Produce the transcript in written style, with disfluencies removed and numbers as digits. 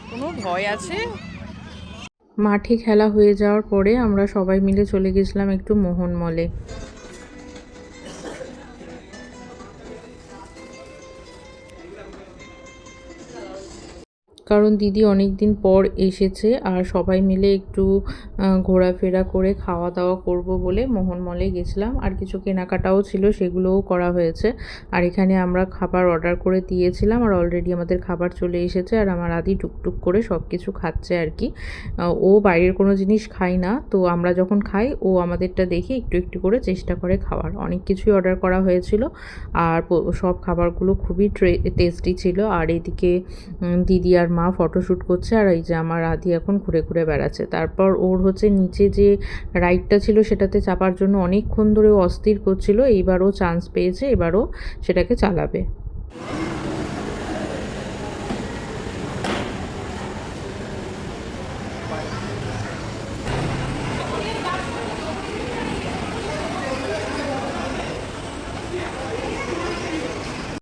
কোনো ভয় আছে? মাঠে খেলা হয়ে যাওয়ার পরে আমরা সবাই মিলে চলে গেছিলাম একটু মোহন মলে। কারণ দিদি অনেক দিন পর এসেছে আর সবাই মিলে একটু ঘোরাফেরা করে খাওয়া দাওয়া করব বলে মোহন মলে গেছিলাম। আর কিছু কেনাকাটাও ছিল, সেগুলোও করা হয়েছে। আর এখানে আমরা খাবার অর্ডার করে দিয়েছিলাম আর অলরেডি আমাদের খাবার চলে এসেছে। আর আমার আদি টুকটুক করে সব কিছু খাচ্ছে আর কি। ও বাইরের কোনো জিনিস খায় না, তো আমরা যখন খাই ও আমাদেরটা দেখে একটু একটু করে চেষ্টা করে খাওয়ার। অনেক কিছুই অর্ডার করা হয়েছিল আর সব খাবারগুলো খুবই টেস্টি ছিল। আর এদিকে দিদি আর মা ফটোশ্যুট করছে আর এই যে আমার আদি এখন ঘুরে ঘুরে বেড়াচ্ছে। তারপর ওর হচ্ছে নিচে যে রাইডটা ছিল সেটাতে চাপার জন্য অনেকক্ষণ ধরে ও অস্থির করছিল। এইবারও চান্স পেয়েছে, এবারও সেটাকে চালাবে।